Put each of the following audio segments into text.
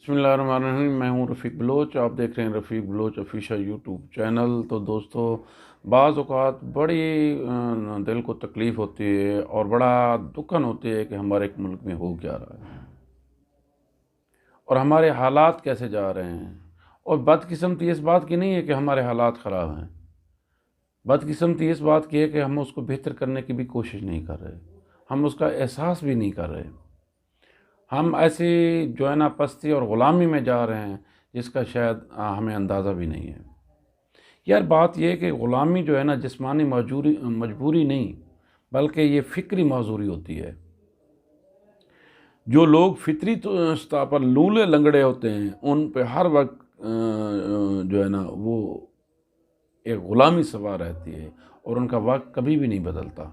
بسم اللہ الرحمن الرحیم۔ میں ہوں رفیق بلوچ، آپ دیکھ رہے ہیں رفیق بلوچ آفیشیل یوٹیوب چینل۔ تو دوستو، بعض اوقات بڑی دل کو تکلیف ہوتی ہے اور بڑا دکھن ہوتی ہے کہ ہمارے ایک ملک میں ہو کیا رہا ہے اور ہمارے حالات کیسے جا رہے ہیں۔ اور بدقسمتی اس بات کی نہیں ہے کہ ہمارے حالات خراب ہیں، بدقسمتی اس بات کی ہے کہ ہم اس کو بہتر کرنے کی بھی کوشش نہیں کر رہے، ہم اس کا احساس بھی نہیں کر رہے۔ ہم ایسی جو ہے نا پستی اور غلامی میں جا رہے ہیں جس کا شاید ہمیں اندازہ بھی نہیں ہے۔ یار بات یہ ہے کہ غلامی جو ہے نا جسمانی مجبوری نہیں، بلکہ یہ فکری معذوری ہوتی ہے۔ جو لوگ فطری سطح پر لولے لنگڑے ہوتے ہیں ان پہ ہر وقت جو ہے نا وہ ایک غلامی سوار رہتی ہے اور ان کا وقت کبھی بھی نہیں بدلتا۔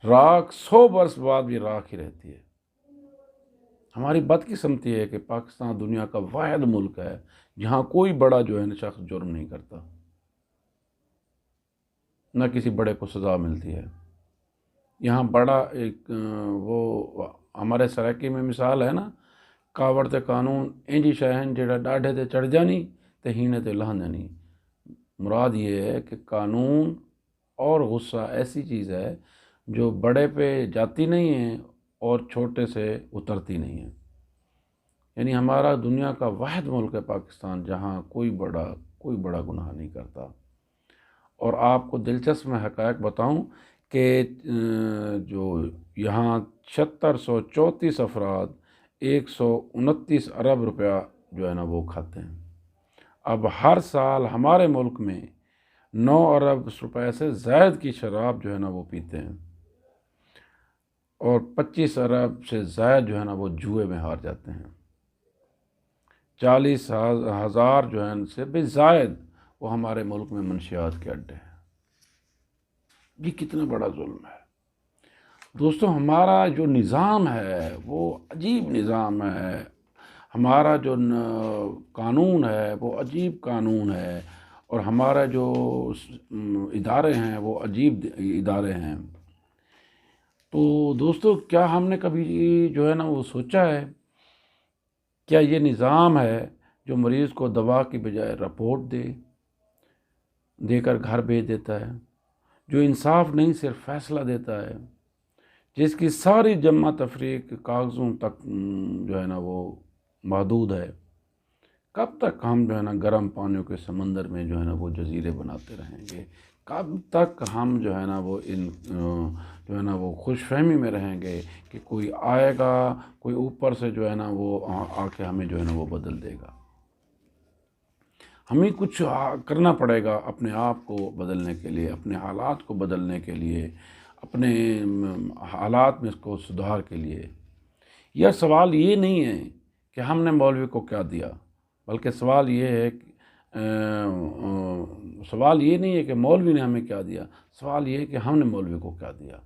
راکھ 100 برس بعد بھی راکھ ہی رہتی ہے۔ ہماری بدقسمتی ہے کہ پاکستان دنیا کا واحد ملک ہے جہاں کوئی بڑا جو ہے نا شخص جرم نہیں کرتا، نہ کسی بڑے کو سزا ملتی ہے۔ یہاں بڑا ایک وہ ہمارے سرائکی میں مثال ہے نا، کاوڑ تے قانون انجی شہن جڑا ڈاڑھے تے چڑھ جانی تے ہینے تے لہن جانی۔ مراد یہ ہے کہ قانون اور غصہ ایسی چیز ہے جو بڑے پہ جاتی نہیں ہے اور چھوٹے سے اترتی نہیں ہے۔ یعنی ہمارا دنیا کا واحد ملک ہے پاکستان جہاں کوئی بڑا گناہ نہیں کرتا۔ اور آپ کو دلچسپ میں حقائق بتاؤں کہ جو یہاں 7634 افراد 129 ارب روپیہ جو ہے نا وہ کھاتے ہیں۔ اب ہر سال ہمارے ملک میں 9 ارب روپے سے زائد کی شراب جو ہے نا وہ پیتے ہیں اور 25 ارب سے زائد جو ہے نا وہ جوئے میں ہار جاتے ہیں۔ 40,000 جو ہے ان سے بھی زائد وہ ہمارے ملک میں منشیات کے اڈے ہیں۔ یہ کتنا بڑا ظلم ہے دوستو۔ ہمارا جو نظام ہے وہ عجیب نظام ہے، ہمارا جو قانون ہے وہ عجیب قانون ہے، اور ہمارا جو ادارے ہیں وہ عجیب ادارے ہیں۔ تو دوستو، کیا ہم نے کبھی جو ہے نا وہ سوچا ہے کیا یہ نظام ہے جو مریض کو دوا کی بجائے رپورٹ دے کر گھر بھیج دیتا ہے، جو انصاف نہیں صرف فیصلہ دیتا ہے، جس کی ساری جمع تفریق کاغذوں تک جو ہے نا وہ محدود ہے؟ کب تک ہم جو ہے نا گرم پانیوں کے سمندر میں جو ہے نا وہ جزیرے بناتے رہیں گے؟ کب تک ہم جو ہے نا وہ جو ہے نا وہ خوش فہمی میں رہیں گے کہ کوئی آئے گا، کوئی اوپر سے جو ہے نا وہ آ کے ہمیں جو ہے نا وہ بدل دے گا؟ ہمیں کچھ کرنا پڑے گا اپنے آپ کو بدلنے کے لیے، اپنے حالات کو بدلنے کے لیے، اپنے حالات میں اس کو سدھار کے لیے۔ یہ سوال یہ نہیں ہے کہ ہم نے مولوی کو کیا دیا، بلکہ سوال یہ ہے سوال یہ نہیں ہے کہ مولوی نے ہمیں کیا دیا، سوال یہ ہے کہ ہم نے مولوی کو کیا دیا۔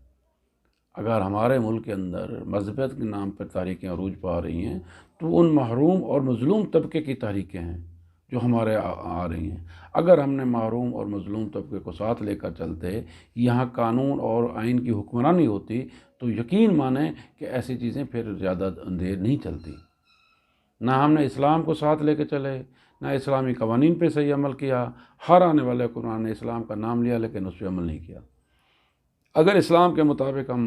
اگر ہمارے ملک کے اندر مذہبیت کے نام پر تحریکیں عروج پا رہی ہیں تو ان محروم اور مظلوم طبقے کی تحریکیں ہیں جو ہمارے آ رہی ہیں۔ اگر ہم نے محروم اور مظلوم طبقے کو ساتھ لے کر چلتے، یہاں قانون اور آئین کی حکمرانی ہوتی، تو یقین مانیں کہ ایسی چیزیں پھر زیادہ دیر نہیں چلتی۔ نہ ہم نے اسلام کو ساتھ لے کے چلے، نہ اسلامی قوانین پہ صحیح عمل کیا۔ ہر آنے والے قرآن نے اسلام کا نام لیا لیکن اس پہ عمل نہیں کیا۔ اگر اسلام کے مطابق ہم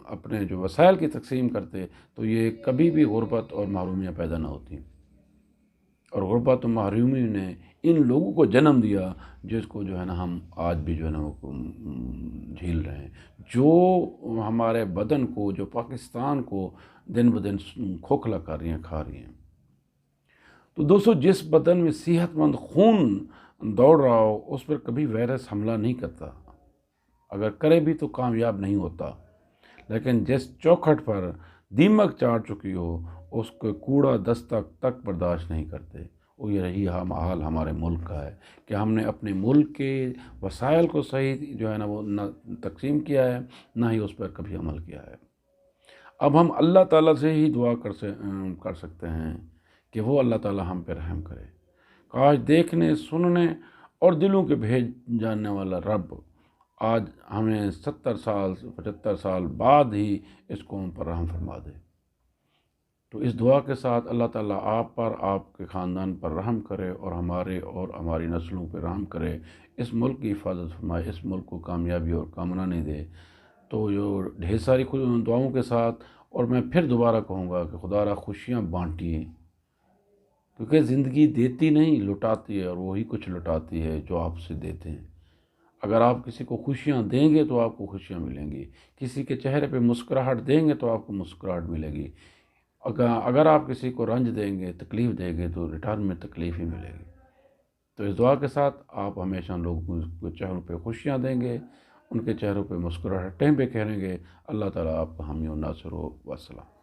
اپنے جو وسائل کی تقسیم کرتے تو یہ کبھی بھی غربت اور محرومیاں پیدا نہ ہوتی، اور غربت و محرومی نے ان لوگوں کو جنم دیا جس کو جو ہے نا ہم آج بھی جو ہے نا وہ جھیل رہے ہیں، جو ہمارے بدن کو، جو پاکستان کو دن بدن کھوکھلا کر رہی ہیں، کھا رہی ہیں۔ تو دوستو، جس بدن میں صحت مند خون دوڑ رہا ہو اس پر کبھی وائرس حملہ نہیں کرتا، اگر کرے بھی تو کامیاب نہیں ہوتا۔ لیکن جس چوکھٹ پر دیمک چاٹ چکی ہو اس کو کوڑا دستک تک برداشت نہیں کرتے۔ وہ یہ رہی حال ہمارے ملک کا ہے کہ ہم نے اپنے ملک کے وسائل کو صحیح جو ہے نا وہ نہ تقسیم کیا ہے، نہ ہی اس پر کبھی عمل کیا ہے۔ اب ہم اللہ تعالیٰ سے ہی دعا کر سکتے ہیں کہ وہ اللہ تعالیٰ ہم پہ رحم کرے۔ کاش دیکھنے، سننے اور دلوں کے بھیج جاننے والا رب آج ہمیں 70 سال 75 سال بعد ہی اس قوم پر رحم فرما دے۔ تو اس دعا کے ساتھ اللہ تعالیٰ آپ پر، آپ کے خاندان پر رحم کرے اور ہماری نسلوں پہ رحم کرے، اس ملک کی حفاظت فرمائے، اس ملک کو کامیابی اور کامرانی دے۔ تو جو ڈھیر ساری دعاؤں کے ساتھ، اور میں پھر دوبارہ کہوں گا کہ خدا را خوشیاں بانٹیے، کیونکہ زندگی دیتی نہیں لٹاتی ہے، اور وہی کچھ لٹاتی ہے جو آپ سے دیتے ہیں۔ اگر آپ کسی کو خوشیاں دیں گے تو آپ کو خوشیاں ملیں گی، کسی کے چہرے پہ مسکراہٹ دیں گے تو آپ کو مسکراہٹ ملے گی، اگر آپ کسی کو رنج دیں گے، تکلیف دیں گے، تو ریٹرن میں تکلیف ہی ملے گی۔ تو اس دعا کے ساتھ آپ ہمیشہ لوگوں کے چہروں پہ خوشیاں دیں گے، ان کے چہروں پہ مسکراہٹیں پہ کہیں گے۔ اللہ تعالیٰ آپ کا حامی و ناصر ہو۔ والسلام۔